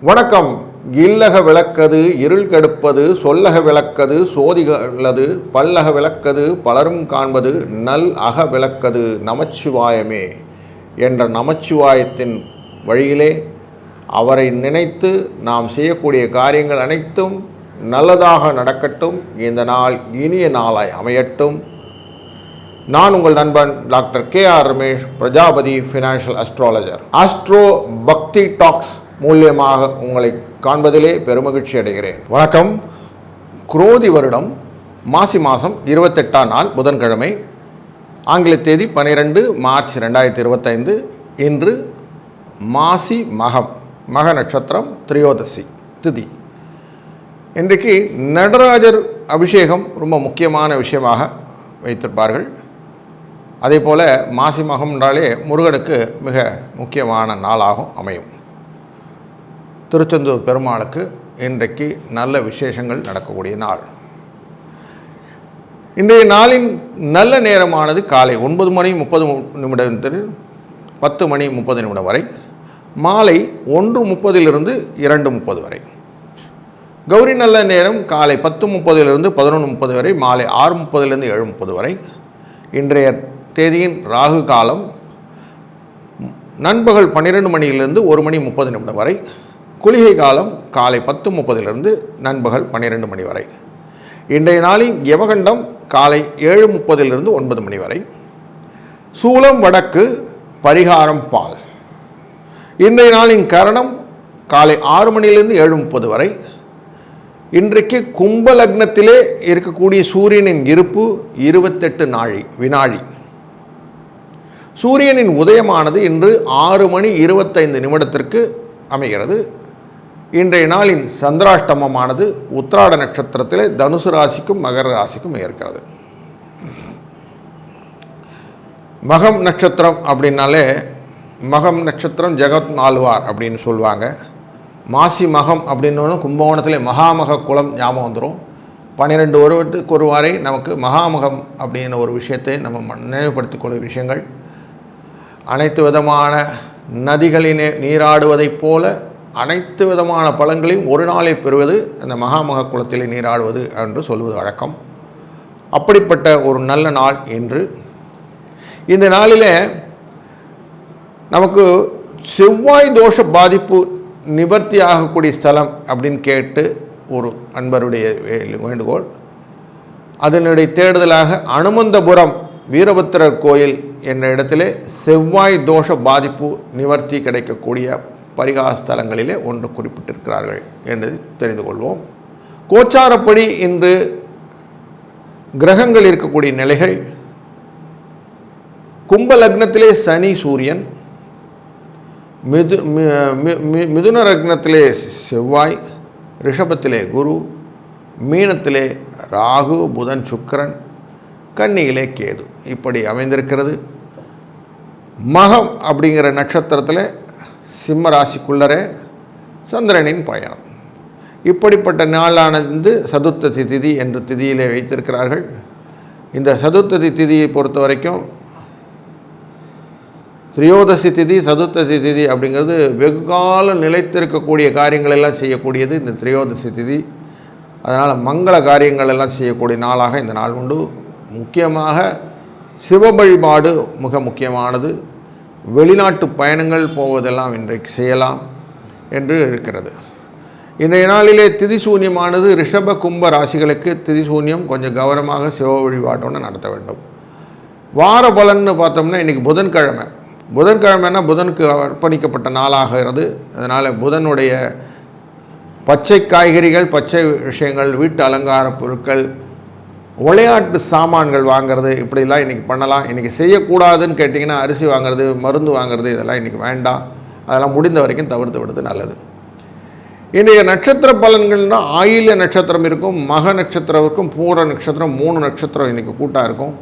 வணக்கம். இல்லக விளக்கது இருள் கெடுப்பது, சொல்லக விளக்கது சோதிகளது, பல்லக விளக்கது பலரும் காண்பது, நல் அக விளக்கது நமச்சிவாயமே என்ற நமச்சிவாயத்தின் வழியிலே அவரை நினைத்து நாம் செய்யக்கூடிய காரியங்கள் அனைத்தும் நல்லதாக நடக்கட்டும். இந்த நாள் இனிய நாளாய் அமையட்டும். நான் உங்கள் நண்பன் doctor KR. Ramesh, Prajapati financial astrologer. Astro பக்தி டாக்ஸ் மூலியமாக உங்களை காண்பதிலே பெருமகிழ்ச்சி அடைகிறேன். வணக்கம். குரோதி வருடம் மாசி மாதம் 28ஆம் நாள் புதன்கிழமை, ஆங்கில தேதி 12 மார்ச் 2025. இன்று மாசி மகம், மக நட்சத்திரம், திரையோதசி திதி. இன்றைக்கு நடராஜர் அபிஷேகம் ரொம்ப முக்கியமான விஷயமாக வைத்திருப்பார்கள். அதே போல் மாசி மகம் என்றாலே முருகனுக்கு மிக முக்கியமான நாளாகவும் அமையும். திருச்செந்தூர் பெருமாளுக்கு இன்றைக்கு நல்ல விசேஷங்கள் நடக்கக்கூடிய நாள். இன்றைய நாளின் நல்ல நேரமானது காலை 9:30 10 மணி 30 நிமிடம் வரை, மாலை 1:30 2:30 வரை. கௌரி நல்ல நேரம் காலை 10:30 11:30 வரை, மாலை 6:30 7:30 வரை. இன்றைய தேதியின் ராகு காலம் நண்பகல் 12 மணியிலிருந்து 1:30 வரை. குளிகை காலம் காலை 10:30 நண்பகல் 12 மணி வரை. இன்றைய நாளின் யமகண்டம் காலை 7:30 9 மணி வரை. சூலம் வடக்கு, பரிகாரம் பால். இன்றைய நாளின் கரணம் காலை 6 மணியிலிருந்து 7:30 வரை. இன்றைக்கு கும்ப லக்னத்திலே இருக்கக்கூடிய சூரியனின் இருப்பு 28 வினாழி. சூரியனின் உதயமானது இன்று 6:25 அமைகிறது. இன்றைய நாளின் சந்திராஷ்டமமானது உத்திராட நட்சத்திரத்திலே தனுசு ராசிக்கும் மகர ராசிக்கும் இருக்கிறது. மகம் நட்சத்திரம் அப்படின்னாலே, மகம் நட்சத்திரம் ஜெகத் ஆழ்வார் அப்படின்னு சொல்லுவாங்க. மாசி மகம் அப்படின்னு கும்பகோணத்தில் மகாமக குளம் ஞாபகம் வந்துடும். 12 வருடத்துக்கு ஒரு வாரை நமக்கு மகாமகம் அப்படின்னு ஒரு விஷயத்தை நம்ம நினைவுபடுத்திக்கொள்ள விஷயங்கள். அனைத்து விதமான நதிகளினே நீராடுவதைப் போல அனைத்து விதமான பலன்களையும் ஒரு நாளை பெறுவது அந்த மகாமக குளத்திலே நீராடுவது என்று சொல்வது வழக்கம். அப்படிப்பட்ட ஒரு நல்ல நாள் என்று. இந்த நாளில் நமக்கு செவ்வாய் தோஷ பாதிப்பு நிவர்த்தி ஆகக்கூடிய ஸ்தலம் அப்படின்னு கேட்டு ஒரு அன்பருடைய வேண்டுகோள். அதனுடைய தேடுதலாக அனுமந்தபுரம் வீரபத்திரர் கோயில் என்ற இடத்திலே செவ்வாய் தோஷ பாதிப்பு நிவர்த்தி கிடைக்கக்கூடிய பரிகார ஸ்தலங்களிலே ஒன்று குறிப்பிட்டிருக்கிறார்கள் என்று தெரிந்து கொள்வோம். கோச்சாரப்படி இன்று கிரகங்கள் இருக்கக்கூடிய நிலைகள்: கும்ப லக்னத்திலே சனி சூரியன், மிதுன லக்னத்திலே செவ்வாய், ரிஷபத்திலே குரு, மீனத்திலே ராகு புதன் சுக்கிரன், கன்னியிலே கேது. இப்படி அமைந்திருக்கிறது. மகம் அப்படிங்கிற நட்சத்திரத்தில் சிம்ம ராசிக்குள்ளரே சந்திரனின் பயணம். இப்படிப்பட்ட நாளானது சதுர்த்ததி திதி என்ற திதியிலே வைத்திருக்கிறார்கள். இந்த சதுர்த்ததி திதியை பொறுத்த வரைக்கும் திரையோதசி திதி, சதுர்த்ததி திதி அப்படிங்கிறது வெகு காலம் நிலைத்திருக்கக்கூடிய காரியங்கள் எல்லாம் செய்யக்கூடியது இந்த திரையோதசி திதி. அதனால் மங்கள காரியங்கள் எல்லாம் செய்யக்கூடிய நாளாக இந்த நாள் உண்டு. முக்கியமாக சிவ வழிபாடு மிக முக்கியமானது. வெளிநாட்டு பயணங்கள் போவதெல்லாம் இன்றைக்கு செய்யலாம் என்று இருக்கிறது. இன்றைய நாளிலே திதிசூன்யமானது ரிஷப கும்ப ராசிகளுக்கு திதிசூன்யம். கொஞ்சம் கவனமாக சிவ வழிபாட்டோன்னு நடத்த வேண்டும். வார பலன்னு பார்த்தோம்னா இன்றைக்கி புதன்கிழமைனா புதனுக்கு அர்ப்பணிக்கப்பட்ட நாளாகிறது. அதனால் புதனுடைய பச்சை காய்கறிகள், பச்சை விஷயங்கள், வீட்டு அலங்கார பொருட்கள், விளையாட்டு சாமான்கள் வாங்கிறது, இப்படிலாம் இன்றைக்கி பண்ணலாம். இன்றைக்கி செய்யக்கூடாதுன்னு கேட்டிங்கன்னா அரிசி வாங்கிறது, மருந்து வாங்கிறது, இதெல்லாம் இன்றைக்கி வேண்டாம். அதெல்லாம் முடிந்த வரைக்கும் தவிர்த்து விடுறது நல்லது. இன்றைய நட்சத்திர பலன்கள்னால் ஆயில்ய நட்சத்திரம் இருக்கும், மக நட்சத்திரம் இருக்கும், பூர நட்சத்திரம், 3 நட்சத்திரம் இன்றைக்கி கூட்டாக இருக்கும்.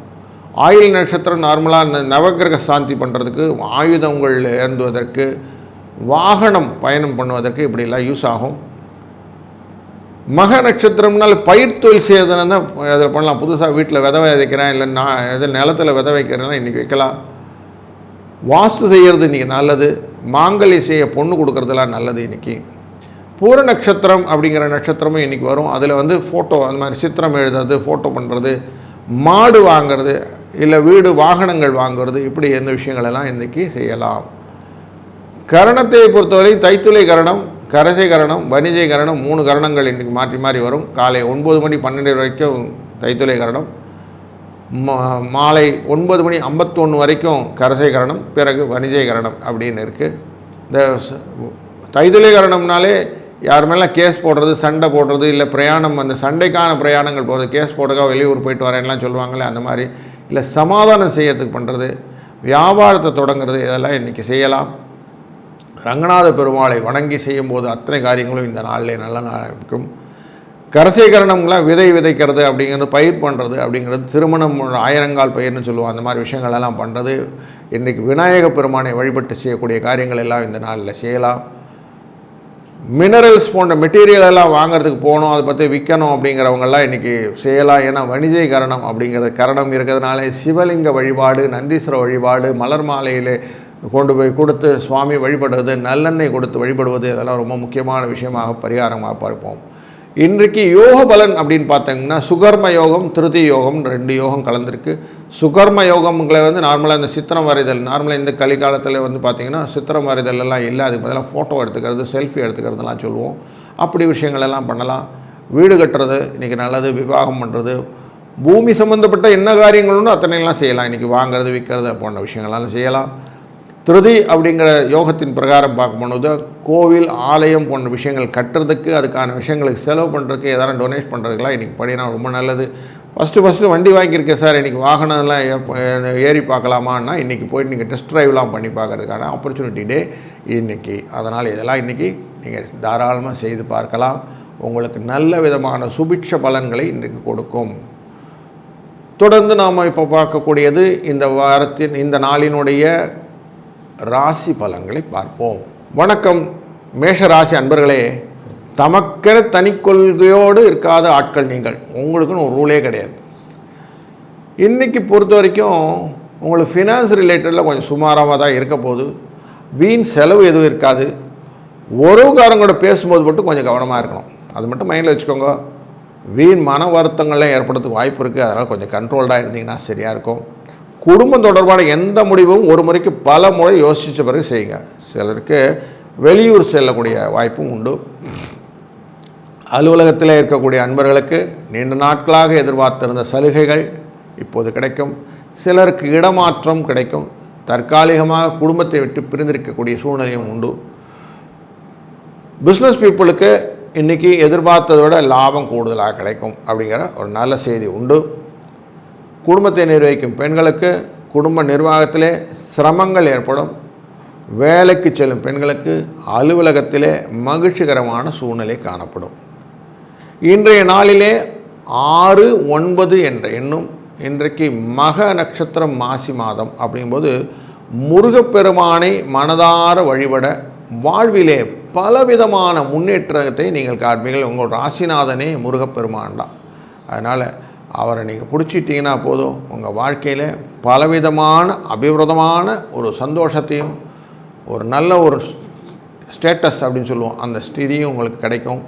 ஆயில் நட்சத்திரம் நார்மலாக நவகிரக சாந்தி பண்ணுறதுக்கு, ஆயுதங்கள் ஏந்துவதற்கு, வாகனம் பயணம் பண்ணுவதற்கு இப்படிலாம் யூஸ் ஆகும். மக நட்சத்திரம்னால பயிர் தொழில் செய்யறதுனா தான் அதில் பண்ணலாம். புதுசாக வீட்டில் விதை விதைக்கிறேன், இல்லை நான் எதில் நிலத்தில் விதை வைக்கிறேன்னா இன்றைக்கி வைக்கலாம். வாஸ்து செய்கிறது இன்றைக்கி நல்லது. மாங்கல்ய செய்ய பொண்ணு கொடுக்குறதுலாம் நல்லது இன்றைக்கி. பூர நட்சத்திரம் அப்படிங்கிற நட்சத்திரமும் இன்றைக்கி வரும். அதில் வந்து ஃபோட்டோ அந்த மாதிரி சித்திரம் எழுதுறது, ஃபோட்டோ பண்ணுறது, மாடு வாங்கிறது, இல்லை வீடு வாகனங்கள் வாங்கிறது, இப்படி எந்த விஷயங்களெல்லாம் இன்றைக்கி செய்யலாம். கரணத்தை பொறுத்தவரை தைத்துளை கரணம், கரசை கரணம், வணிஜை கரணம், 3 கரணங்கள் இன்றைக்கி மாற்றி மாறி வரும். காலை 9 மணி 12 வரைக்கும் தைத்துளை கரணம், மாலை 9 மணி 51 வரைக்கும் கரசை கரணம், பிறகு வணிஜை கரணம் அப்படின்னு இருக்குது. இந்த தைத்துளை கரணம்னாலே யார் மேலே கேஸ் போடுறது, சண்டை போடுறது, இல்லை பிரயாணம், அந்த சண்டைக்கான பிரயாணங்கள் போகிறது, கேஸ் போடுறதுக்காக வெளியூர் போயிட்டு வரேன்லாம் சொல்லுவாங்களே அந்த மாதிரி, இல்லை சமாதானம் செய்யறதுக்கு பண்ணுறது, வியாபாரத்தை தொடங்குறது, இதெல்லாம் இன்றைக்கி செய்யலாம். ரங்கநாத பெருமாளை வணங்கி செய்யும்போது அத்தனை காரியங்களும் இந்த நாளிலே நல்ல நாள் இருக்கும். கரசீகரணம்லாம் விதை விதைக்கிறது அப்படிங்கிறது, பயிர் பண்ணுறது அப்படிங்கிறது, திருமணம் ஆயிரங்கால் பயிர்னு சொல்லுவோம், அந்த மாதிரி விஷயங்களெல்லாம் பண்ணுறது. இன்றைக்கி விநாயக பெருமானை வழிபட்டு செய்யக்கூடிய காரியங்கள் எல்லாம் இந்த நாளில் செய்யலாம். மினரல்ஸ் போன்ற மெட்டீரியல் எல்லாம் வாங்கிறதுக்கு போகணும், அதை பற்றி விற்கணும் அப்படிங்கிறவங்கெல்லாம் இன்றைக்கி செய்யலாம். ஏன்னா வணிஜை கரணம் அப்படிங்கிறது கரணம் இருக்கிறதுனால சிவலிங்க வழிபாடு, நந்தீஸ்வர வழிபாடு, மலர் மாலையிலே கொண்டு போய் கொடுத்து சுவாமி வழிபடுவது, நல்லெண்ணெய் கொடுத்து வழிபடுவது, இதெல்லாம் ரொம்ப முக்கியமான விஷயமாக பரிகாரமாக பார்ப்போம். இன்றைக்கு யோக பலன் அப்படின்னு பார்த்தீங்கன்னா சுகர்ம யோகம், திருதி யோகம், 2 யோகம் கலந்துருக்கு. சுகர்ம யோகங்களை வந்து நார்மலாக இந்த சித்திரம் வரைதல், நார்மலாக இந்த கலிக்காலத்தில் வந்து பார்த்திங்கன்னா சித்திரம் வரைதல் எல்லாம் இல்லை, அதுக்கு பதிலாக ஃபோட்டோ எடுத்துக்கிறது, செல்ஃபி எடுத்துக்கிறதுலாம் சொல்லுவோம். அப்படி விஷயங்களெல்லாம் பண்ணலாம். வீடு கட்டுறது இன்றைக்கி நல்லது, விவாகம் பண்ணுறது, பூமி சம்மந்தப்பட்ட என்ன காரியங்களும் அத்தனையெல்லாம் செய்யலாம். இன்றைக்கி வாங்கிறது, விற்கிறது போன்ற விஷயங்கள்லாம் செய்யலாம். திருதி அப்படிங்கிற யோகத்தின் பிரகாரம் பார்க்கும்போது கோவில், ஆலயம் போன்ற விஷயங்கள் கட்டுறதுக்கு, அதுக்கான விஷயங்களுக்கு செலவு பண்ணுறதுக்கு, எதாவது டொனேட் பண்ணுறதுக்கெலாம் இன்றைக்கி பண்ணினா ரொம்ப நல்லது. ஃபஸ்ட்டு வண்டி வாங்கியிருக்கேன் சார், இன்றைக்கி வாகனம்லாம் ஏறி பார்க்கலாமான்னா இன்றைக்கி போய்ட்டு நீங்கள் டெஸ்ட் ட்ரைவ்லாம் பண்ணி பார்க்கறதுக்கான ஆப்பர்ச்சுனிட்டி டே இன்றைக்கி. அதனால் இதெல்லாம் இன்றைக்கி நீங்கள் தாராளமாக செய்து பார்க்கலாம். உங்களுக்கு நல்ல விதமான சுபிட்ச பலன்களை இன்றைக்கு கொடுக்கும். தொடர்ந்து நாம் இப்போ பார்க்கக்கூடியது இந்த வாரத்தின், இந்த நாளினுடைய ராசி பலன்களை பார்ப்போம். வணக்கம் மேஷ ராசி அன்பர்களே. தமக்கென தனி கொள்கையோடு இருக்காத ஆட்கள் நீங்கள். உங்களுக்குன்னு ஒரு ரூலே கிடையாது. இன்றைக்கி பொறுத்த வரைக்கும் உங்களுக்கு ஃபினான்ஸ் ரிலேட்டடில் கொஞ்சம் சுமாராக தான் இருக்க போகுது. வீண் செலவு எதுவும் இருக்காது. உறவுக்காரங்களோட பேசும்போது மட்டும் கொஞ்சம் கவனமாக இருக்கணும். அது மட்டும் மைண்டில் வச்சுக்கோங்க. வீண் மன வருத்தங்கள்லாம் ஏற்படுறதுக்கு வாய்ப்பு இருக்குது. அதனால் கொஞ்சம் கண்ட்ரோல்டாக இருந்தீங்கன்னா சரியாக இருக்கும். குடும்பம் தொடர்பான எந்த முடிவும் ஒரு முறைக்கு பல முறை யோசித்த பிறகு செய்யுங்க. சிலருக்கு வெளியூர் செல்லக்கூடிய வாய்ப்பும் உண்டு. அலுவலகத்தில் இருக்கக்கூடிய அன்பர்களுக்கு நீண்ட நாட்களாக எதிர்பார்த்திருந்த சலுகைகள் இப்போது கிடைக்கும். சிலருக்கு இடமாற்றம் கிடைக்கும். தற்காலிகமாக குடும்பத்தை விட்டு பிரிந்திருக்கக்கூடிய சூழ்நிலையும் உண்டு. பிஸ்னஸ் பீப்புளுக்கு இன்றைக்கி எதிர்பார்த்ததை விட லாபம் கூடுதலாக கிடைக்கும் அப்படிங்கிற ஒரு நல்ல செய்தி உண்டு. குடும்பத்தை நிர்வகிக்கும் பெண்களுக்கு குடும்ப நிர்வாகத்திலே சிரமங்கள் ஏற்படும். வேலைக்கு செல்லும் பெண்களுக்கு அலுவலகத்திலே மகிழ்ச்சிகரமான சூழ்நிலை காணப்படும். இன்றைய நாளிலே 6, 9 என்ற எண்ணும், இன்றைக்கு மக நட்சத்திரம், மாசி மாதம் அப்படிங்கும்போது முருகப்பெருமானை மனதார வழிபட வாழ்விலே பலவிதமான முன்னேற்றத்தை நீங்கள் காண்பீர்கள். உங்கள் ராசிநாதனே முருகப்பெருமான் தான். அதனால் அவரை நீங்கள் பிடிச்சிட்டிங்கன்னா போதும், உங்கள் வாழ்க்கையில் பலவிதமான அபிவிரதமான ஒரு சந்தோஷத்தையும் ஒரு நல்ல ஒரு ஸ்டேட்டஸ் அப்படின்னு சொல்லுவோம், அந்த ஸ்திதியும் உங்களுக்கு கிடைக்கும்.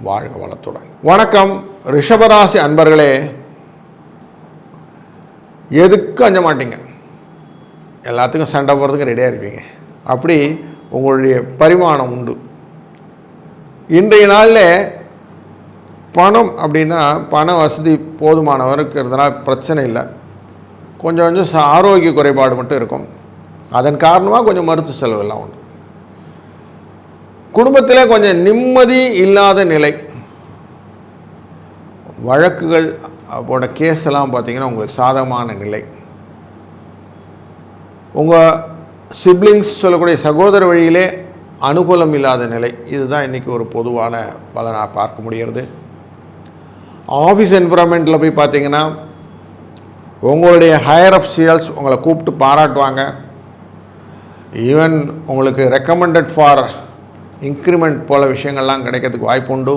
வாழ்க வளத்துடன். வணக்கம் ரிஷபராசி அன்பர்களே. எதுக்கும் அஞ்ச மாட்டீங்க, எல்லாத்துக்கும் சண்டை போகிறதுக்கு ரெடியாக இருப்பீங்க. அப்படி உங்களுடைய பரிமாணம் உண்டு. இன்றைய நாளில் பணம் அப்படின்னா பண வசதி போதுமானவர் இருக்கிறதுனால பிரச்சனை இல்லை. கொஞ்சம் ஆரோக்கிய குறைபாடு மட்டும் இருக்கும். அதன் காரணமாக கொஞ்சம் மருத்துவ செலவெல்லாம் உண்டு. குடும்பத்தில் கொஞ்சம் நிம்மதி இல்லாத நிலை, வழக்குகள் போட கேஸ் எல்லாம் பார்த்திங்கன்னா உங்களுக்கு சாதகமான நிலை. உங்கள் சிப்ளிங்ஸ் சொல்லக்கூடிய சகோதர வழியிலே அனுகூலம் இல்லாத நிலை. இதுதான் இன்றைக்கி ஒரு பொதுவான பலனாக பார்க்க முடிகிறது. ஆஃபீஸ் என்விரான்மெண்ட்டில் போய் பார்த்தீங்கன்னா உங்களுடைய ஹையர் அஃபிஷியல்ஸ் உங்களை கூப்பிட்டு பாராட்டுவாங்க. ஈவன் உங்களுக்கு ரெக்கமெண்டட் ஃபார் இன்க்ரிமெண்ட் போல் விஷயங்கள்லாம் கிடைக்கிறதுக்கு வாய்ப்பு உண்டு.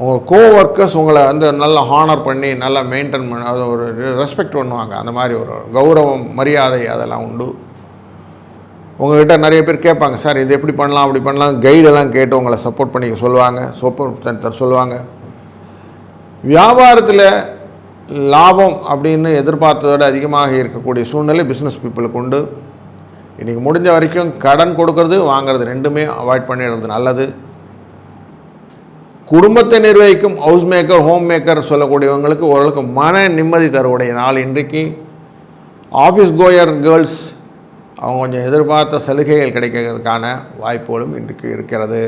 உங்கள் கோவொர்க்கர்ஸ் உங்களை வந்து நல்லா ஹானர் பண்ணி நல்லா மெயின்டைன் பண்ண, அது ஒரு ரெஸ்பெக்ட் பண்ணுவாங்க. அந்த மாதிரி ஒரு கௌரவம், மரியாதை அதெல்லாம் உண்டு. உங்கள்கிட்ட நிறைய பேர் கேட்பாங்க, சார் இது எப்படி பண்ணலாம் அப்படி பண்ணலாம், கைடெல்லாம் கேட்டு உங்களை சப்போர்ட் பண்ணிக்க சொல்லுவாங்க, சப்போர்ட் சென்டர் சொல்லுவாங்க. வியாபாரத்தில் லாபம் அப்படின்னு எதிர்பார்த்ததை விட அதிகமாக இருக்கக்கூடிய சூழ்நிலை பிஸ்னஸ் பீப்புளுக்கு உண்டு. இன்றைக்கி முடிஞ்ச வரைக்கும் கடன் கொடுக்கறது வாங்கிறது ரெண்டுமே அவாய்ட் பண்ணிடுறது நல்லது. குடும்பத்தை நிர்வகிக்கும் ஹவுஸ் மேக்கர், ஹோம் மேக்கர் சொல்லக்கூடியவங்களுக்கு ஓரளவுக்கு மன நிம்மதி தரக்கூடிய நாள் இன்றைக்கு. ஆஃபீஸ் கோயர் கேர்ள்ஸ் அவங்க கொஞ்சம் எதிர்பார்த்த சலுகைகள் கிடைக்கிறதுக்கான வாய்ப்புகளும் இன்றைக்கு இருக்கிறது.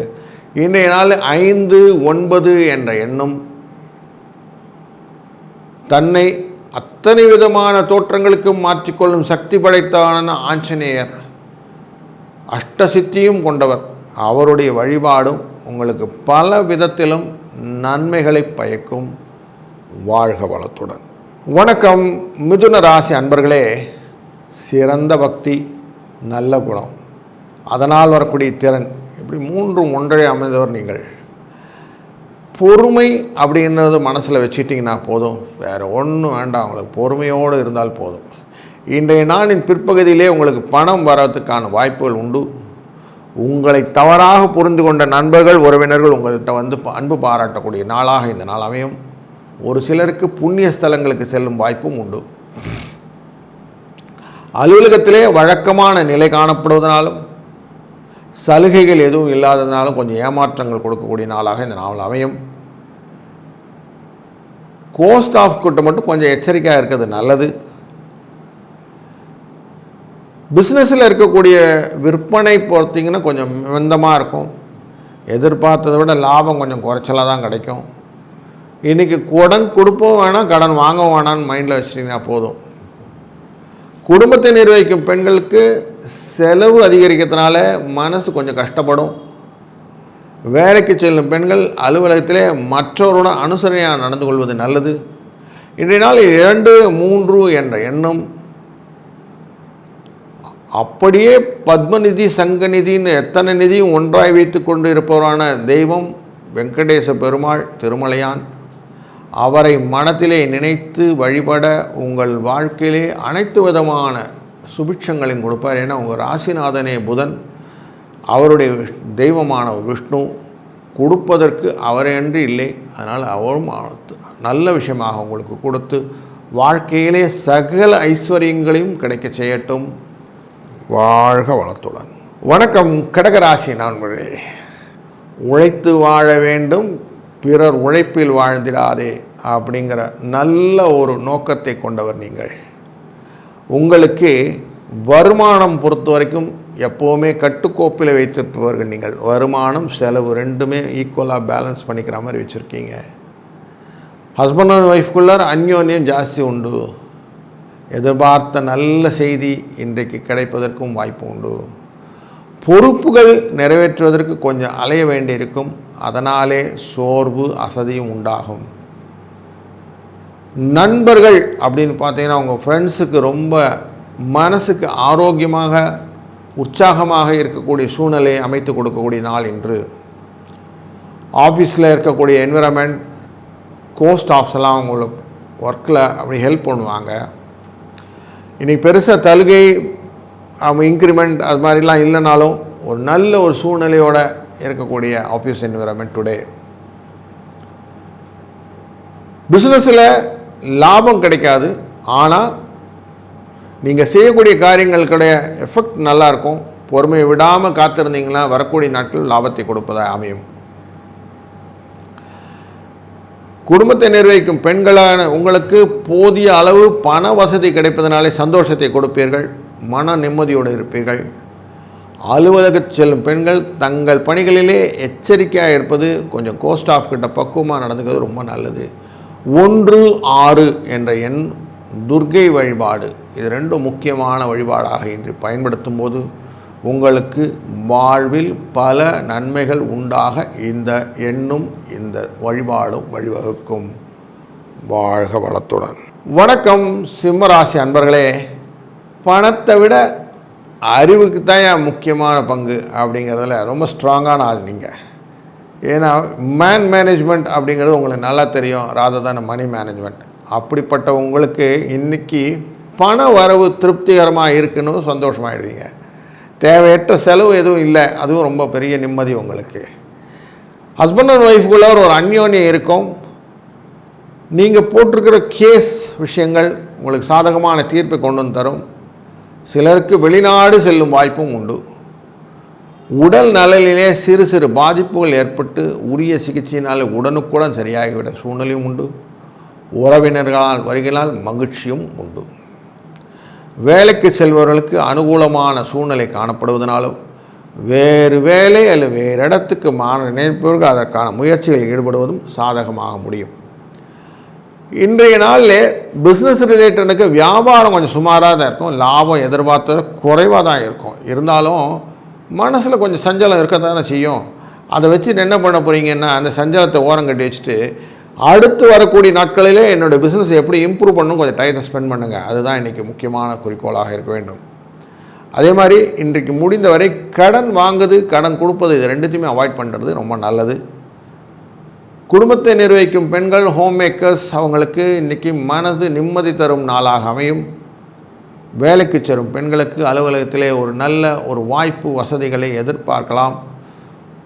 இன்றைய நாள் 5, 9 என்ற எண்ணும் தன்னை அத்தனை விதமான தோற்றங்களுக்கு மாற்றிக்கொள்ளும் சக்தி படைத்தான ஆஞ்சநேயர், அஷ்டசித்தியும் கொண்டவர், அவருடைய வழிபாடும் உங்களுக்கு பல விதத்திலும் நன்மைகளை பயக்கும். வாழ்க வளத்துடன். வணக்கம் மிதுன ராசி அன்பர்களே. சிறந்த பக்தி, நல்ல குணம், அதனால் வரக்கூடிய திறன், இப்படி 3 ஒன்றரை அமைந்தவர் நீங்கள். பொறுமை அப்படின்றது மனசில் வச்சுட்டிங்கன்னா போதும், வேறு ஒன்றும் வேண்டாம். உங்களுக்கு பொறுமையோடு இருந்தால் போதும். இன்றைய நாளின் பிற்பகுதியிலே உங்களுக்கு பணம் வரதுக்கான வாய்ப்புகள் உண்டு. உங்களை தவறாக புரிந்து கொண்ட நண்பர்கள், உறவினர்கள் உங்கள்கிட்ட வந்து அன்பு பாராட்டக்கூடிய நாளாக இந்த நாள் அமையும். ஒரு சிலருக்கு புண்ணிய ஸ்தலங்களுக்கு செல்லும் வாய்ப்பும் உண்டு. அலுவலகத்திலே வழக்கமான நிலை காணப்படுவதனாலும் சலுகைகள் எதுவும் இல்லாததுனாலும் கொஞ்சம் ஏமாற்றங்கள் கொடுக்கக்கூடிய நாளாக இந்த நாள் அமையும். கோஸ்டாஃப் கிட்ட மட்டும் கொஞ்சம் எச்சரிக்கையாக இருக்கிறது நல்லது. பிஸ்னஸில் இருக்கக்கூடிய விற்பனை பொறுத்திங்கன்னா கொஞ்சம் மந்தமாக இருக்கும். எதிர்பார்த்ததை விட லாபம் கொஞ்சம் குறைச்சலாக தான் கிடைக்கும். இன்றைக்கி கடன் கொடுப்போம் வேணாம், கடன் வாங்கவும் வேணான்னு மைண்டில் வச்சிட்டிங்கன்னா போதும். குடும்பத்தை நிர்வகிக்கும் பெண்களுக்கு செலவு அதிகரிக்கிறதுனால மனசு கொஞ்சம் கஷ்டப்படும். வேலைக்கு செல்லும் பெண்கள் அலுவலகத்திலே மற்றவருடன் அனுசரணையாக நடந்து கொள்வது நல்லது. இன்றைய நாள் 2, 3 என்ற எண்ணம் அப்படியே பத்மநிதி, சங்கநிதின்னு எத்தனை நிதியும் ஒன்றாய் வைத்து கொண்டு இருப்பவரான தெய்வம் வெங்கடேச பெருமாள் திருமலையான். அவரை மனத்திலே நினைத்து வழிபட உங்கள் வாழ்க்கையிலே அனைத்து விதமான சுபிட்சங்களையும் கொடுப்பார். ஏன்னா உங்கள் ராசிநாதனே புதன், அவருடைய தெய்வமான விஷ்ணு, கொடுப்பதற்கு அவரேன்றி இல்லை. அதனால் அவரும் நல்ல விஷயமாக உங்களுக்கு கொடுத்து வாழ்க்கையிலே சகல ஐஸ்வர்யங்களையும் கிடைக்க செய்யட்டும். வாழ்க வளத்துடன். வணக்கம் கடகராசி நண்பர்களே. உழைத்து வாழ வேண்டும், பிறர் உழைப்பில் வாழ்ந்திடாதே அப்படிங்கிற நல்ல ஒரு நோக்கத்தை கொண்டவர் நீங்கள். உங்களுக்கு வருமானம் பொறுத்த வரைக்கும் எப்போவுமே கட்டுக்கோப்பில் வைத்திருப்பவர்கள் நீங்கள். வருமானம் செலவு ரெண்டுமே ஈக்குவலாக பேலன்ஸ் பண்ணிக்கிற மாதிரி வச்சுருக்கீங்க. ஹஸ்பண்ட் அண்ட் ஒய்ஃப்குள்ளார் அந்யோன்யம் ஜாஸ்தி உண்டு. எதிர்பார்த்த நல்ல செய்தி இன்றைக்கு கிடைப்பதற்கும் வாய்ப்பு உண்டு. பொறுப்புகள் நிறைவேற்றுவதற்கு கொஞ்சம் அலைய வேண்டியிருக்கும். அதனாலே சோர்வு, அசதியும் உண்டாகும். நண்பர்கள் அப்படின்னு பார்த்தீங்கன்னா உங்கள் ஃப்ரெண்ட்ஸுக்கு ரொம்ப மனசுக்கு ஆரோக்கியமாக, உற்சாகமாக இருக்கக்கூடிய சூழ்நிலையை அமைத்து கொடுக்கக்கூடிய நாள் இன்று. ஆஃபீஸில் இருக்கக்கூடிய என்விரான்மெண்ட், கோஸ்டாஃப்ஸ் எல்லாம் உங்களுக்கு ஒர்க்கில் அப்படி ஹெல்ப் பண்ணுவாங்க. இன்றைக்கி பெருசாக சலுகை, இன்க்ரிமெண்ட் அது மாதிரிலாம் இல்லைனாலும் ஒரு நல்ல ஒரு சூழ்நிலையோடு இருக்கக்கூடிய ஆஃபீஸ் என்விரான்மெண்ட் டுடே. பிஸ்னஸில் லாபம் கிடைக்காது, ஆனால் நீங்கள் செய்யக்கூடிய காரியங்களுடைய எஃபெக்ட் நல்லாயிருக்கும். பொறுமையை விடாமல் காத்திருந்தீங்கன்னா வரக்கூடிய நாட்கள் லாபத்தை கொடுப்பதாக அமையும். குடும்பத்தை நிர்வகிக்கும் பெண்களான உங்களுக்கு போதிய அளவு பண வசதி கிடைப்பதனாலே சந்தோஷத்தை கொடுப்பீர்கள், மன நிம்மதியோடு இருப்பீர்கள். அலுவலகத்தில் செல்லும் பெண்கள் தங்கள் பணிகளிலே எச்சரிக்கையாக இருப்பது, கொஞ்சம் கோஸ்டாஃப் கிட்ட பக்குவமாக நடந்துக்கிறது ரொம்ப நல்லது. 1, 6 என்ற எண் துர்க்கை வழிபாடு, இது ரெண்டும் முக்கியமான வழிபாடாக இன்று பயன்படுத்தும் போது உங்களுக்கு வாழ்வில் பல நன்மைகள் உண்டாக இந்த எண்ணும் இந்த வழிபாடும் வழிவகுக்கும். வாழ்க வளத்துடன். வணக்கம் சிம்மராசி அன்பர்களே. பணத்தை விட அறிவுக்கு தான் முக்கியமான பங்கு அப்படிங்கிறதுல ரொம்ப ஸ்ட்ராங்கான ஆள் நீங்கள். ஏன்னா மேனேஜ்மெண்ட் அப்படிங்கிறது உங்களுக்கு நல்லா தெரியும், ராதர் மணி மேனேஜ்மெண்ட். அப்படிப்பட்ட உங்களுக்கு இன்றைக்கி பண வரவு திருப்திகரமாக இருக்குன்னு சந்தோஷமாகிடுவீங்க. தேவையற்ற செலவு எதுவும் இல்லை, அதுவும் ரொம்ப பெரிய நிம்மதி உங்களுக்கு. ஹஸ்பண்ட் அண்ட் ஒய்ஃபுக்குள்ள ஒரு அந்யோன்யம் இருக்கும். நீங்கள் போட்டிருக்கிற கேஸ் விஷயங்கள் உங்களுக்கு சாதகமான தீர்ப்பை கொண்டு வந்து தரும். சிலருக்கு வெளிநாடு செல்லும் வாய்ப்பும் உண்டு. உடல் நலனிலே சிறு சிறு பாதிப்புகள் ஏற்பட்டு உரிய சிகிச்சையினால் உடனுக்குடன் சரியாகிவிட சூழ்நிலையும் உண்டு. உறவினர்களால் வருகையால் மகிழ்ச்சியும் உண்டு. வேலைக்கு செல்பவர்களுக்கு அனுகூலமான சூழ்நிலை காணப்படுவதனாலும் வேறு வேலை அல்லது வேறு இடத்துக்கு மாற நினைப்பவர்கள் அதற்கான முயற்சிகளில் ஈடுபடுவதும் சாதகமாக முடியும். இன்றைய நாளில் பிஸ்னஸ் ரிலேட்டடுக்கு வியாபாரம் கொஞ்சம் சுமாராக தான் இருக்கும். லாபம் எதிர்பார்த்தது குறைவாக தான் இருக்கும். இருந்தாலும் மனசில் கொஞ்சம் சஞ்சலம் இருக்க தானே செய்யும். அதை வச்சு என்ன பண்ண போகிறீங்கன்னா, அந்த சஞ்சலத்தை ஓரம் கட்டி வச்சுட்டு அடுத்து வரக்கூடிய நாட்களிலே என்னோடய பிஸ்னஸ் எப்படி இம்ப்ரூவ் பண்ணணும் கொஞ்சம் டயத்தை ஸ்பெண்ட் பண்ணுங்கள். அதுதான் இன்றைக்கி முக்கியமான குறிக்கோளாக இருக்க வேண்டும். அதே மாதிரி இன்றைக்கு முடிந்தவரை கடன் வாங்குது, கடன் கொடுப்பது, இது ரெண்டுத்தையுமே அவாய்ட் பண்ணுறது ரொம்ப நல்லது. குடும்பத்தை நிர்வகிக்கும் பெண்கள், ஹோம் மேக்கர்ஸ், அவங்களுக்கு இன்றைக்கி மனது நிம்மதி தரும் நாளாக அமையும். வேலைக்கு செல்லும் பெண்களுக்கு அலுவலகத்திலே ஒரு நல்ல ஒரு வாய்ப்பு, வசதிகளை எதிர்பார்க்கலாம்.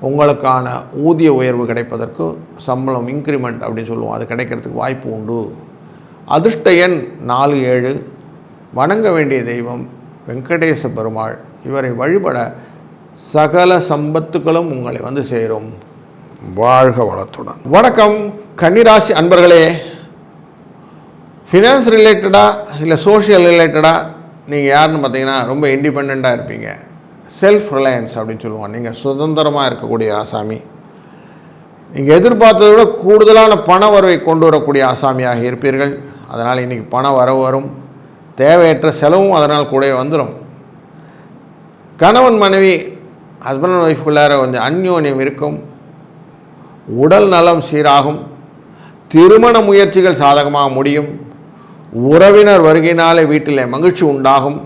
உங்களுக்கான ஊதிய உயர்வு கிடைப்பதற்கு, சம்பளம் இன்க்ரிமெண்ட் அப்படின்னு சொல்லுவோம், அது கிடைக்கிறதுக்கு வாய்ப்பு உண்டு. அதிர்ஷ்ட எண் 47. வணங்க வேண்டிய தெய்வம் வெங்கடேச பெருமாள். இவரை வழிபட சகல சம்பத்துக்களும் உங்களை வந்து சேரும். வாழ்க வளத்துடன். வணக்கம் கன்னிராசி அன்பர்களே. ஃபினான்ஸ் ரிலேட்டடாக இல்லை சோஷியல் ரிலேட்டடாக நீங்கள் யாருன்னு பார்த்தீங்கன்னா ரொம்ப இண்டிபெண்ட்டாக இருப்பீங்க. செல்ஃப் ரிலையன்ஸ் அப்படின்னு சொல்லுவோம். நீங்கள் சுதந்திரமாக இருக்கக்கூடிய ஆசாமி. நீங்கள் எதிர்பார்த்ததை விட கூடுதலான பண வரவை கொண்டு வரக்கூடிய ஆசாமியாக இருப்பீர்கள். அதனால் இன்றைக்கி பண வரவு வரும். தேவையற்ற செலவும் அதனால் கூட வந்துடும். கணவன் மனைவி, ஹஸ்பண்ட் அண்ட் ஒய்ஃப்குள்ளார கொஞ்சம் அந்யோன்யம் இருக்கும். உடல் நலம் சீராகும். திருமண முயற்சிகள் சாதகமாக முடியும். உறவினர் வருகையினாலே வீட்டில் மகிழ்ச்சி உண்டாகும்.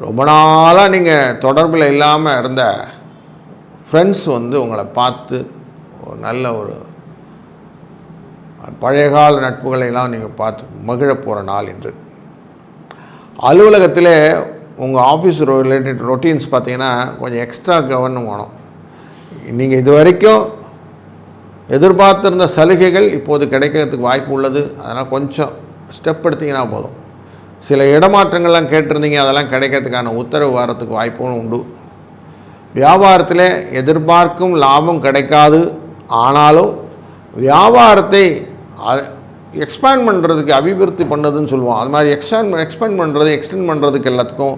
ரொம்ப நாளாக நீங்கள் தொடர்பில் இல்லாமல் இருந்த ஃப்ரெண்ட்ஸ் வந்து உங்களை பார்த்து ஒரு நல்ல ஒரு பழையகால நட்புகளையெல்லாம் நீங்கள் பார்த்து மகிழ போகிற நாள் இன்று. அலுவலகத்தில் உங்கள் ஆஃபீஸ் ரிலேட்டட் ரொட்டீன்ஸ் பார்த்தீங்கன்னா கொஞ்சம் எக்ஸ்ட்ரா கவனம் வேணும். நீங்கள் இது வரைக்கும் எதிர்பார்த்திருந்த சலுகைகள் இப்போது கிடைக்கிறதுக்கு வாய்ப்பு உள்ளது. அதனால் கொஞ்சம் ஸ்டெப் எடுத்திங்கன்னா போதும். சில இடமாற்றங்கள்லாம் கேட்டிருந்தீங்க, அதெல்லாம் கிடைக்கிறதுக்கான உத்தரவு வரத்துக்கு வாய்ப்பும் உண்டு. வியாபாரத்தில் எதிர்பார்க்கும் லாபம் கிடைக்காது. ஆனாலும் வியாபாரத்தை எக்ஸ்பேண்ட் பண்ணுறதுக்கு, அபிவிருத்தி பண்ணதுன்னு சொல்லுவோம். அது மாதிரி எக்ஸ்பேண்ட் பண்ணுறது, எக்ஸ்டெண்ட் பண்ணுறதுக்கு எல்லாத்துக்கும்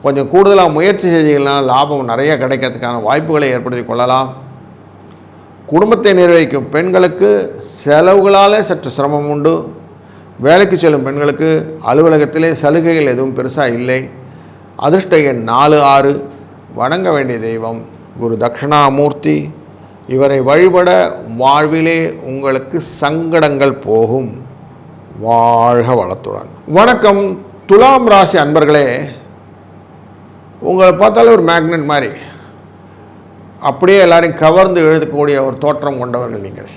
கொஞ்சம் கூடுதலாக முயற்சி செஞ்சீங்கன்னா லாபம் நிறைய கிடைக்கிறதுக்கான வாய்ப்புகளை ஏற்படுத்தி கொள்ளலாம். குடும்பத்தை நிர்வகிக்கும் பெண்களுக்கு செலவுகளாலே சற்று சிரமம் உண்டு. வேலைக்கு செல்லும் பெண்களுக்கு அலுவலகத்திலே சலுகைகள் எதுவும் பெருசாக இல்லை. அதிர்ஷ்ட எண் 46. வணங்க வேண்டிய தெய்வம் குரு தட்சிணாமூர்த்தி. இவரை வழிபட வாழ்விலே உங்களுக்கு சங்கடங்கள் போகும். வாழ்க வளத்துடன். வணக்கம் துலாம் ராசி அன்பர்களே. உங்களை பார்த்தாலே ஒரு மேக்னெட் மாதிரி அப்படியே எல்லாரையும் கவர்ந்து எழுதக்கூடிய ஒரு தோற்றம் கொண்டவர்கள் நீங்கள்.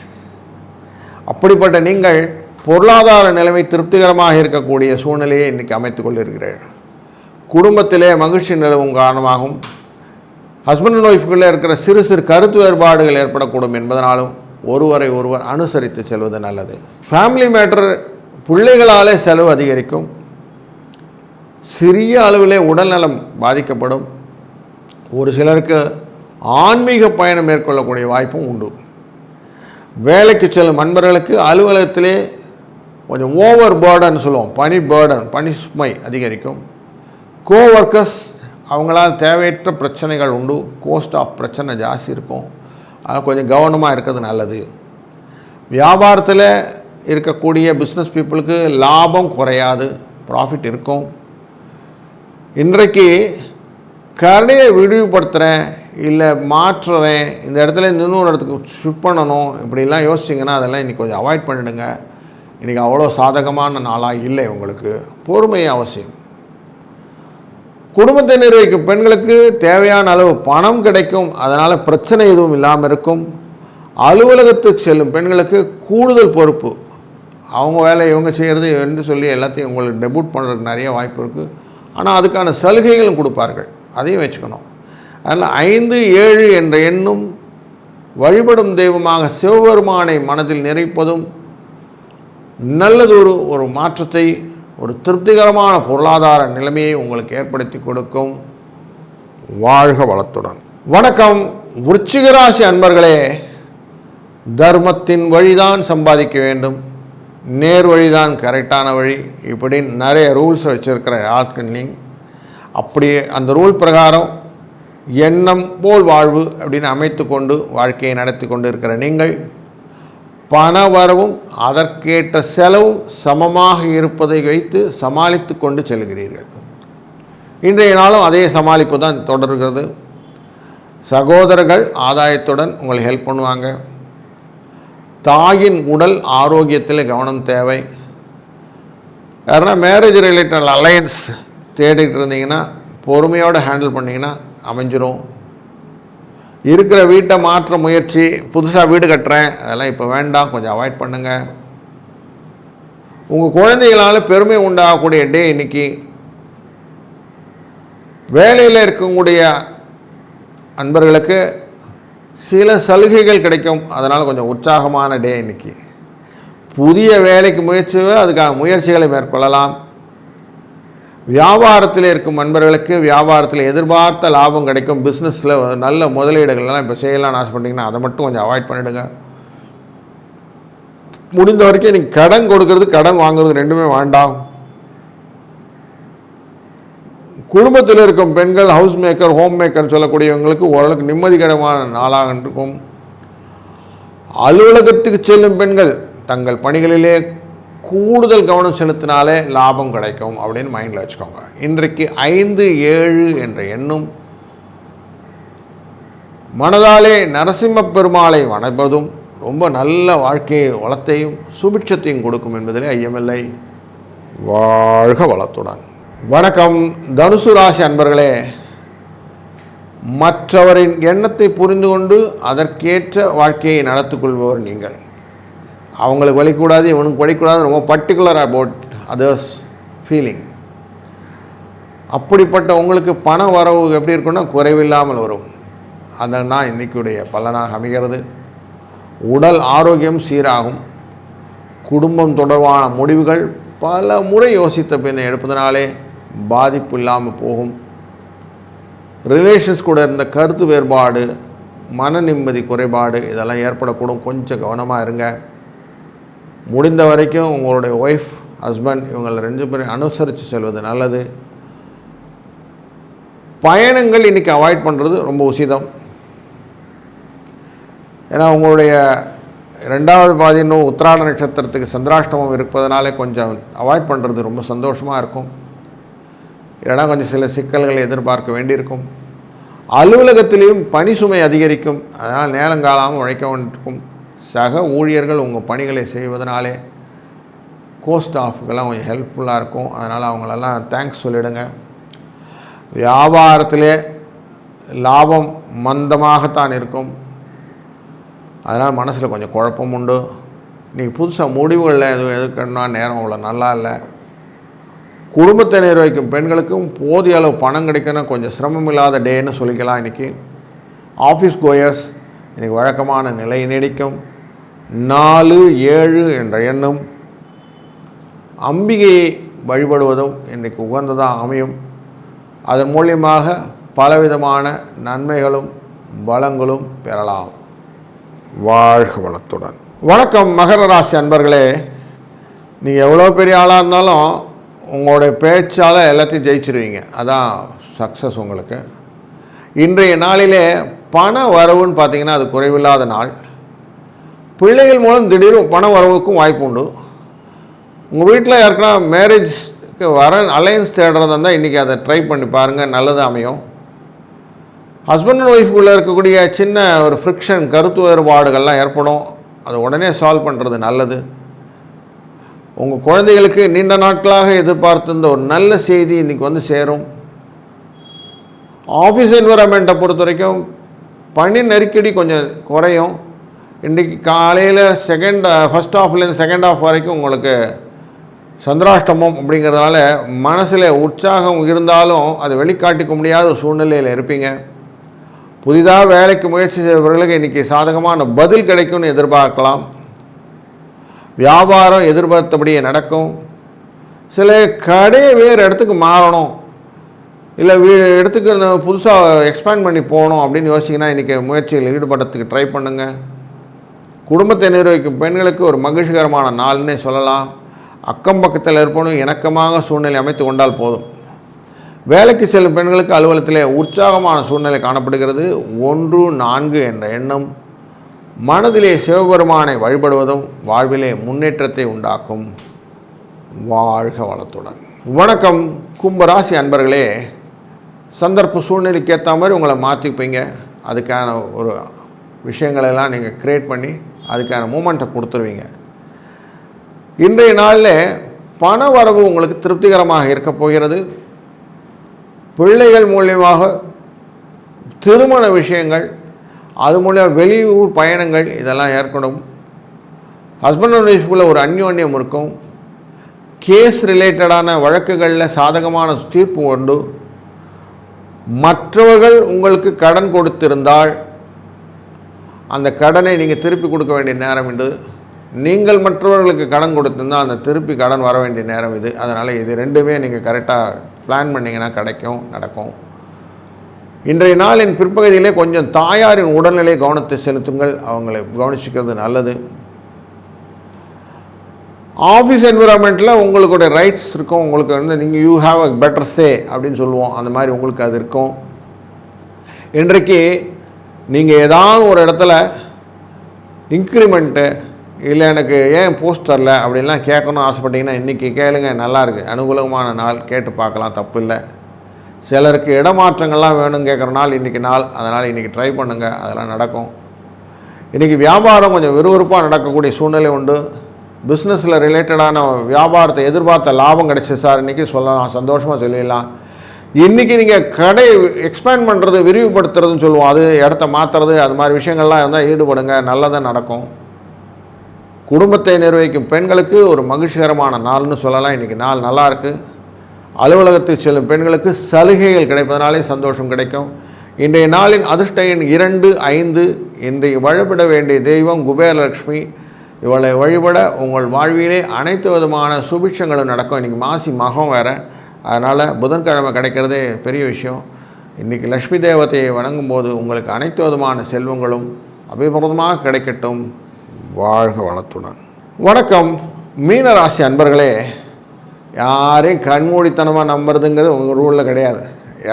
அப்படிப்பட்ட நீங்கள் பொருளாதார நிலைமை திருப்திகரமாக இருக்கக்கூடிய சூழ்நிலையை இன்றைக்கி அமைத்துக் கொண்டிருக்கிறீர்கள். குடும்பத்திலே மகிழ்ச்சி நிலவும் காரணமாகவும் ஹஸ்பண்ட் அண்ட் ஒய்ஃபுக்குள்ளே இருக்கிற சிறு சிறு கருத்து வேறுபாடுகள் ஏற்படக்கூடும் என்பதனாலும் ஒருவரை ஒருவர் அனுசரித்து செல்வது நல்லது. ஃபேமிலி மேட்டர், பிள்ளைகளாலே செலவு அதிகரிக்கும். சிறிய அளவிலே உடல்நலம் பாதிக்கப்படும். ஒரு சிலருக்கு ஆன்மீக பயணம் மேற்கொள்ளக்கூடிய வாய்ப்பும் உண்டு. வேலைக்கு செல்லும் நண்பர்களுக்கு அலுவலகத்திலே கொஞ்சம் ஓவர் பேர்டன் சொல்லுவோம், பணி சுமை அதிகரிக்கும். கோவொர்க்கர்ஸ், அவங்களால் தேவையற்ற பிரச்சனைகள் உண்டு. கோஸ்ட் ஆஃப் பிரச்சனை ஜாஸ்தி இருக்கும். அது கொஞ்சம் கவனமாக இருக்கிறது நல்லது. வியாபாரத்தில் இருக்கக்கூடிய பிஸ்னஸ் பீப்புளுக்கு லாபம் குறையாது, ப்ராஃபிட் இருக்கும். இன்றைக்கு கடையை விரிவுபடுத்துகிறேன், இல்லை மாற்றுறேன், இந்த இடத்துல இன்னொரு இடத்துக்கு ஷிஃப்ட் பண்ணணும், இப்படிலாம் யோசிச்சிங்கன்னா அதெல்லாம் இன்றைக்கி கொஞ்சம் அவாய்ட் பண்ணிவிடுங்க. இன்றைக்கி அவ்வளோ சாதகமான நாளாக இல்லை. உங்களுக்கு பொறுமை அவசியம். குடும்பத்தை நிர்வகிக்கும் பெண்களுக்கு தேவையான அளவு பணம் கிடைக்கும். அதனால் பிரச்சனை எதுவும் இல்லாமல் இருக்கும். அலுவலகத்துக்கு செல்லும் பெண்களுக்கு கூடுதல் பொறுப்பு, அவங்க வேலை இவங்க செய்கிறது என்று சொல்லி எல்லாத்தையும் உங்களுக்கு டெபியூட் பண்ணுறதுக்கு நிறைய வாய்ப்பு இருக்குது. ஆனால் அதுக்கான சலுகைகளும் கொடுப்பார்கள். அதையும் வச்சுக்கணும். அதனால் 5, 7 என்ற எண்ணும் வழிபடும் தெய்வமாக சிவபெருமானை மனதில் நிறைப்பதும் நல்லதொரு ஒரு மாற்றத்தை, ஒரு திருப்திகரமான பொருளாதார நிலைமையை உங்களுக்கு ஏற்படுத்தி கொடுக்கும். வாழ்க வளத்துடன். வணக்கம் விருச்சிக ராசி அன்பர்களே. தர்மத்தின் வழிதான் சம்பாதிக்க வேண்டும், நேர் வழிதான் கரெக்டான வழி, இப்படி நிறைய ரூல்ஸ் வச்சுருக்கிற ஆட்கள் நீங்கள். அப்படி அந்த ரூல் பிரகாரம் எண்ணம் போல் வாழ்வு அப்படின்னு அமைத்து கொண்டு வாழ்க்கையை நடத்தி கொண்டு இருக்கிற நீங்கள், பண வரவும் அதற்கேற்ற செலவும் சமமாக இருப்பதை வைத்து சமாளித்து கொண்டு செல்கிறீர்கள். இன்றைய நாளும் அதே சமாளிப்பு தான் தொடர்கிறது. சகோதரர்கள் ஆதாயத்துடன் உங்களை ஹெல்ப் பண்ணுவாங்க. தாயின் உடல் ஆரோக்கியத்தில் கவனம் தேவை. யாருன்னா மேரேஜ் ரிலேட்டட் அலையன்ஸ் தேடிட்டு இருந்தீங்கன்னா பொறுமையோடு ஹேண்டில் பண்ணிங்கன்னா அமைஞ்சிரும். இருக்கிற வீட்டை மாற்ற முயற்சி, புதுசாக வீடு கட்டுறேன், அதெல்லாம் இப்போ வேண்டாம், கொஞ்சம் அவாய்ட் பண்ணுங்கள். உங்கள் குழந்தைகளால் பெருமை உண்டாகக்கூடிய டே இன்னைக்கு. வேலையில் இருக்கக்கூடிய அன்பர்களுக்கு சில சலுகைகள் கிடைக்கும், அதனால் கொஞ்சம் உற்சாகமான டே இன்னைக்கு. புதிய வேலைக்கு அதுக்கான முயற்சிகளை மேற்கொள்ளலாம். வியாபாரத்தில் இருக்கும் நண்பர்களுக்கு வியாபாரத்தில் எதிர்பார்த்த லாபம் கிடைக்கும். பிஸ்னஸில் நல்ல முதலீடுகள்லாம் இப்போ செய்யலாம்னு ஆசைப்பட்டீங்கன்னா அதை மட்டும் கொஞ்சம் அவாய்ட் பண்ணிவிடுங்க. முடிந்த வரைக்கும் நீங்கள் கடன் கொடுக்கறது கடன் வாங்குறது ரெண்டுமே வேண்டாம். குடும்பத்தில் இருக்கும் பெண்கள் ஹவுஸ் மேக்கர், ஹோம் மேக்கர்னு சொல்லக்கூடியவங்களுக்கு ஓரளவுக்கு நிம்மதிகரமான நாளாக இருக்கும். அலுவலகத்துக்கு செல்லும் பெண்கள் தங்கள் பணிகளிலே கூடுதல் கவனம் செலுத்தினாலே லாபம் கிடைக்கும் அப்படின்னு மைண்டில் வச்சுக்கோங்க. இன்றைக்கு 5, 7 என்ற எண்ணும் மனதாலே நரசிம்ம பெருமாளை வணங்குவதும் ரொம்ப நல்ல வாழ்க்கையை வளத்தையும் சுபிட்சத்தையும் கொடுக்கும் என்பதிலே ஐயமில்லை. வாழ்க வளத்துடன். வணக்கம் தனுசு ராசி அன்பர்களே. மற்றவரின் எண்ணத்தை புரிந்து கொண்டு அதற்கேற்ற வாழ்க்கையை நடத்தி கொள்பவர் நீங்கள். அவங்களுக்கு வலிக்கூடாது, இவனுக்கு படிக்கூடாது, ரொம்ப பர்டிகுலர் அபவுட் அதர்ஸ் ஃபீலிங். அப்படிப்பட்ட உங்களுக்கு பண வரவு எப்படி இருக்குன்னா குறைவில்லாமல் வரும். அதனால் இன்றைக்குடைய பலனாக அமைகிறது. உடல் ஆரோக்கியம் சீராகும். குடும்பம் தொடர்பான முடிவுகள் பல முறை யோசித்த பின்ன எடுப்பதனாலே பாதிப்பு இல்லாமல் போகும். ரிலேஷன்ஸ் கூட இருந்த கருத்து வேறுபாடு, மன நிம்மதி குறைபாடு இதெல்லாம் ஏற்படக்கூடும். கொஞ்சம் கவனமாக இருங்க. முடிந்த வரைக்கும் உங்களுடைய ஒய்ஃப், ஹஸ்பண்ட் இவங்களை 2 பேரும் அனுசரித்து செல்வது நல்லது. பயணங்கள் இன்றைக்கி அவாய்ட் பண்ணுறது ரொம்ப உசிதம். ஏன்னா உங்களுடைய 2வது பாதி இன்னும் உத்திராட நட்சத்திரத்துக்கு சந்திராஷ்டமம் இருப்பதனாலே கொஞ்சம் அவாய்ட் பண்ணுறது ரொம்ப சந்தோஷமாக இருக்கும். இல்லைனா கொஞ்சம் சில சிக்கல்களை எதிர்பார்க்க வேண்டியிருக்கும். அலுவலகத்திலையும் பணி சுமை அதிகரிக்கும். அதனால் நேரங்காலாமல் உழைக்க வேண்டியிருக்கும். சக ஊழியர்கள் உங்கள் பணிகளை செய்வதனாலே ஸ்டாஃபுக்கெல்லாம் கொஞ்சம் ஹெல்ப்ஃபுல்லாக இருக்கும். அதனால் அவங்களெல்லாம் தேங்க்ஸ் சொல்லிவிடுங்க. வியாபாரத்திலே லாபம் மந்தமாகத்தான் இருக்கும். அதனால் மனசில் கொஞ்சம் குழப்பம் உண்டு. இன்றைக்கி புதுசாக முடிவுகளில் எதுவும் எதுக்குன்னா நேரம் அவ்வளோ நல்லா இல்லை. குடும்பத்தை நிர்வகிக்கும் பெண்களுக்கும் போதிய அளவு பணம் கிடைக்கணும். கொஞ்சம் சிரமம் இல்லாத டேன்னு சொல்லிக்கலாம். இன்றைக்கி ஆஃபீஸ் கோயர்ஸ் இன்றைக்கி வழக்கமான நிலை நீடிக்கும். 4, 7 என்ற எண்ணும் அம்பிகையை வழிபடுவதும் இன்றைக்கு உகந்ததாக அமையும். அதன் மூலியமாக பலவிதமான நன்மைகளும் பலங்களும் பெறலாம். வாழ்க வளத்துடன். வணக்கம் மகர ராசி அன்பர்களே. நீங்கள் எவ்வளோ பெரிய ஆளாக இருந்தாலும் உங்களுடைய பேச்சால் எல்லாத்தையும் ஜெயிச்சிருவீங்க. அதான் சக்ஸஸ் உங்களுக்கு. இன்றைய நாளிலே பண வரவுன்னு பார்த்தீங்கன்னா அது குறைவில்லாத நாள். பிள்ளைகள் மூலம் திடீர்னு பண வரவுக்கும் வாய்ப்பு உண்டு. உங்கள் வீட்டில் யாருக்குன்னா மேரேஜ்க்கு அலையன்ஸ் தேடுறதா இருந்தால் இன்றைக்கி அதை ட்ரை பண்ணி பாருங்கள், நல்லது அமையும். ஹஸ்பண்ட் அண்ட் ஒய்ஃபுக்குள்ளே இருக்கக்கூடிய சின்ன ஒரு ஃப்ரிக்ஷன், கருத்து வேறுபாடுகள்லாம் ஏற்படும். அதை உடனே சால்வ் பண்ணுறது நல்லது. உங்கள் குழந்தைகளுக்கு நீண்ட நாட்களாக எதிர்பார்த்திருந்த ஒரு நல்ல செய்தி இன்றைக்கி வந்து சேரும். ஆஃபீஸ் என்விரான்மெண்ட்டை பொறுத்த வரைக்கும் பணி நெருக்கடி கொஞ்சம் குறையும். இன்றைக்கி காலையில் ஃபஸ்ட் ஹாஃப்லேருந்து செகண்ட் ஹாஃப் வரைக்கும் உங்களுக்கு சந்திராஷ்டமம் அப்படிங்கிறதுனால மனசில் உற்சாகம் இருந்தாலும் அதை வெளிக்காட்டிக்க முடியாத ஒரு சூழ்நிலையில் இருப்பீங்க. புதிதாக வேலைக்கு முயற்சி செய்பவர்களுக்கு இன்றைக்கி சாதகமான பதில் கிடைக்கும்னு எதிர்பார்க்கலாம். வியாபாரம் எதிர்பார்த்தபடியே நடக்கும். சில கடையை வேறு இடத்துக்கு மாறணும், இல்லை இடத்துக்கு புதுசாக எக்ஸ்பேண்ட் பண்ணி போகணும் அப்படின்னு யோசிச்சிங்கன்னா இன்றைக்கி முயற்சியில் ஈடுபடுறதுக்கு ட்ரை பண்ணுங்கள். குடும்பத்தை நிர்வகிக்கும் பெண்களுக்கு ஒரு மகிழ்ச்சிகரமான நாள்னே சொல்லலாம். அக்கம் பக்கத்தில் இருப்பவனும் இணக்கமாக சூழ்நிலை அமைத்து கொண்டால் போதும். வேலைக்கு செல்லும் பெண்களுக்கு அலுவலகத்திலே உற்சாகமான சூழ்நிலை காணப்படுகிறது. 1-4 என்ற எண்ணம் மனதிலே சிவபெருமானை வழிபடுவதும் வாழ்விலே முன்னேற்றத்தை உண்டாக்கும். வாழ்க வளத்துடன். வணக்கம் கும்பராசி அன்பர்களே. சந்தர்ப்ப சூழ்நிலைக்கு ஏற்ற மாதிரி உங்களை மாற்றிப்பீங்க. அதுக்கான ஒரு விஷயங்களெல்லாம் நீங்கள் க்ரியேட் பண்ணி அதுக்கான மூமெண்ட்டை கொடுத்துருவீங்க. இன்றைய நாளில் பண வரவு உங்களுக்கு திருப்திகரமாக இருக்க போகிறது. பிள்ளைகள் மூலியமாக திருமண விஷயங்கள், அது மூலியம் வெளியூர் பயணங்கள் இதெல்லாம் ஏற்படும். ஹஸ்பண்ட் அண்ட் ஒய்ஃபுக்குள்ளே ஒரு அந்யோன்யம் இருக்கும். கேஸ் ரிலேட்டடான வழக்குகளில் சாதகமான தீர்ப்பு உண்டு. மற்றவர்கள் உங்களுக்கு கடன் கொடுத்திருந்தால் அந்த கடனை நீங்கள் திருப்பி கொடுக்க வேண்டிய நேரம் இது. நீங்கள் மற்றவர்களுக்கு கடன் கொடுத்திருந்தால் அந்த திருப்பி கடன் வர வேண்டிய நேரம் இது. அதனால் இது ரெண்டுமே நீங்கள் கரெக்டாக பிளான் பண்ணிங்கன்னா கிடைக்கும், நடக்கும். இன்றைய நாளின் பிற்பகுதியிலே கொஞ்சம் தாயாரின் உடல்நிலை கவனத்தை செலுத்துங்கள். அவங்களை கவனிச்சிக்கிறது நல்லது. ஆஃபீஸ் என்விரான்மெண்ட்டில் உங்களுடைய ரைட்ஸ் இருக்கும். உங்களுக்கு நீங்கள் யூ ஹாவ் அ பெட்டர் சே அப்படின்னு சொல்லுவோம். அந்த மாதிரி உங்களுக்கு அது இருக்கும். இன்றைக்கு நீங்கள் ஏதாவது ஒரு இடத்துல இன்க்ரிமெண்ட்டு இல்லை எனக்கு ஏன் போஸ்ட் தரல அப்படின்லாம் கேட்கணும்னு ஆசைப்பட்டீங்கன்னா இன்றைக்கி கேளுங்க. நல்லாயிருக்கு, அனுகூலமான நாள், கேட்டு பார்க்கலாம், தப்பு இல்லை. சிலருக்கு இடமாற்றங்கள்லாம் வேணும்னு கேட்குற நாள் இன்றைக்கி நாள். அதனால் இன்றைக்கி ட்ரை பண்ணுங்கள், அதெல்லாம் நடக்கும். இன்றைக்கி வியாபாரம் கொஞ்சம் விறுவிறுப்பாக நடக்கக்கூடிய சூழ்நிலை உண்டு. பிஸ்னஸில் ரிலேட்டடான வியாபாரத்தை எதிர்பார்த்த லாபம் கிடைச்சி சார் இன்றைக்கி சொல்லலாம், சந்தோஷமாக சொல்லிடலாம். இன்றைக்கி நீங்கள் கடை எக்ஸ்பேண்ட் பண்ணுறது, விரிவுபடுத்துறதுன்னு சொல்லுவோம், அது இடத்த மாற்றுறது, அது மாதிரி விஷயங்கள்லாம் இருந்தால் ஈடுபடுங்க, நல்லதாக நடக்கும். குடும்பத்தை நிர்வகிக்கும் பெண்களுக்கு ஒரு மகிழ்ச்சிகரமான நாள்னு சொல்லலாம். இன்றைக்கி நாள் நல்லாயிருக்கு. அலுவலகத்துக்கு செல்லும் பெண்களுக்கு சலுகைகள் கிடைப்பதனாலே சந்தோஷம் கிடைக்கும். இன்றைய நாளின் அதிர்ஷ்ட எண் 2, 5. இன்றைக்கு வழிபட வேண்டிய தெய்வம் குபேரலட்சுமி. இவளை வழிபட உங்கள் வாழ்விலே அனைத்து விதமான சுபிட்சங்களும் நடக்கும். இன்றைக்கி மாசி மகம் வேறு, அதனால் புதன்கிழமை கிடைக்கிறதே பெரிய விஷயம். இன்றைக்கி லக்ஷ்மி தேவதையை வணங்கும்போது உங்களுக்கு அனைத்து விதமான செல்வங்களும் அபிபிரதமாக கிடைக்கட்டும். வாழ்க வளத்துடன். வணக்கம் மீனராசி அன்பர்களே. யாரையும் கண்மூடித்தனமாக நம்புறதுங்கிறது உங்கள் ரூலில் கிடையாது.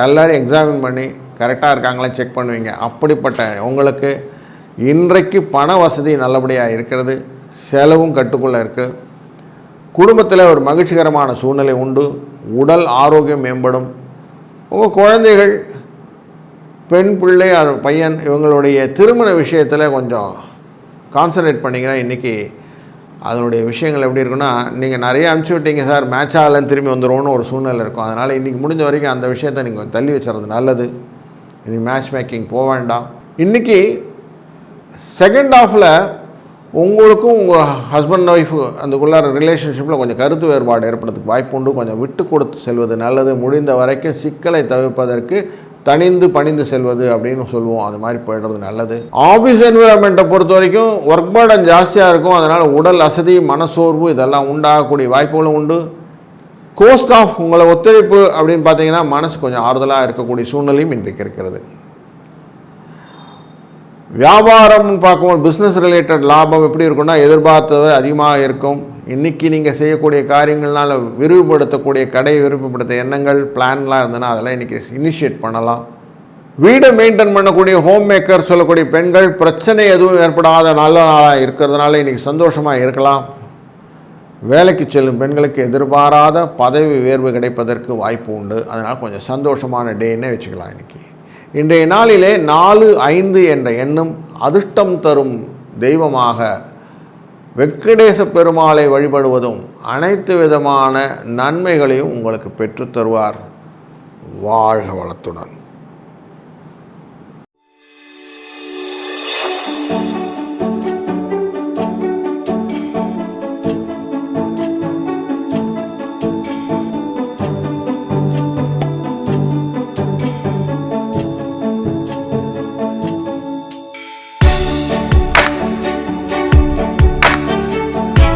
எல்லோரும் எக்ஸாமின் பண்ணி கரெக்டாக இருக்காங்களா செக் பண்ணுவீங்க. அப்படிப்பட்ட உங்களுக்கு இன்றைக்கு பண வசதி நல்லபடியாக இருக்கிறது. செலவும் கட்டுக்குள்ளே இருக்குது. குடும்பத்தில் ஒரு மகிழ்ச்சிகரமான சூழ்நிலை உண்டு. உடல் ஆரோக்கியம் மேம்படும். உங்கள் குழந்தைகள், பெண் பிள்ளை, பையன், இவங்களுடைய திருமண விஷயத்தில் கொஞ்சம் கான்சன்ட்ரேட் பண்ணிங்கன்னா இன்றைக்கி அதனுடைய விஷயங்கள் எப்படி இருக்குன்னா, நீங்கள் நிறைய அனுப்பிச்சி விட்டீங்க சார், மேட்ச் ஆகலன்னு திரும்பி வந்துடுவோன்னு ஒரு சூழ்நிலை இருக்கும். அதனால் இன்றைக்கி முடிஞ்ச வரைக்கும் அந்த விஷயத்தை நீங்கள் தள்ளி வச்சுறது நல்லது. இன்றைக்கி மேட்ச் மேக்கிங் போக வேண்டாம். இன்றைக்கி செகண்ட் ஹாஃபில் உங்களுக்கும் உங்கள் ஹஸ்பண்ட் ஒய்ஃபு அதுக்குள்ளார ரிலேஷன்ஷிப்பில் கொஞ்சம் கருத்து வேறுபாடு ஏற்படுறதுக்கு வாய்ப்பு உண்டு. கொஞ்சம் விட்டு கொடுத்து செல்வது நல்லது. முடிந்த வரைக்கும் சிக்கலை தவிர்ப்பதற்கு தனிந்து பணிந்து செல்வது அப்படின்னு சொல்லுவோம். அது மாதிரி போய்டுறது நல்லது. ஆஃபீஸ் என்விரான்மெண்ட்டை பொறுத்த வரைக்கும் ஒர்க் பர்டன் ஜாஸ்தியாக இருக்கும். அதனால் உடல் அசதி, மனசோர்வு இதெல்லாம் உண்டாகக்கூடிய வாய்ப்புகளும் உண்டு. கோஸ்ட் ஆஃப் உங்களை ஒத்துழைப்பு அப்படின்னு பார்த்தீங்கன்னா மனசு கொஞ்சம் ஆறுதலாக இருக்கக்கூடிய சூழ்நிலையும் இன்றைக்கு இருக்கிறது. வியாபாரம்னு பார்க்கும்போது பிஸ்னஸ் ரிலேட்டட் லாபம் எப்படி இருக்குன்னா எதிர்பார்த்தது அதிகமாக இருக்கும். இன்றைக்கி நீங்கள் செய்யக்கூடிய காரியங்கள்னால் விரிவுபடுத்தக்கூடிய கடை விரிவுபடுத்த எண்ணங்கள் பிளான்லாம் இருந்ததுன்னா அதெல்லாம் இன்றைக்கி இனிஷியேட் பண்ணலாம். வீடை மெயின்டைன் பண்ணக்கூடிய ஹோம் மேக்கர் சொல்லக்கூடிய பெண்கள் பிரச்சனை எதுவும் ஏற்படாத நல்ல நாளாக இருக்கிறதுனால இன்றைக்கி சந்தோஷமாக இருக்கலாம். வேலைக்கு செல்லும் பெண்களுக்கு எதிர்பாராத பதவி உயர்வு கிடைப்பதற்கு வாய்ப்பு உண்டு. அதனால் கொஞ்சம் சந்தோஷமான டேன்னே வச்சுக்கலாம். இன்றைய நாளிலே 4, 5 என்ற எண்ணம் அதிர்ஷ்டம் தரும் தெய்வமாக வெங்கடேச பெருமாளை வழிபடுவதும் அனைத்து விதமான நன்மைகளையும் உங்களுக்கு பெற்றுத்தருவார். வாழ்க வளத்துடன்.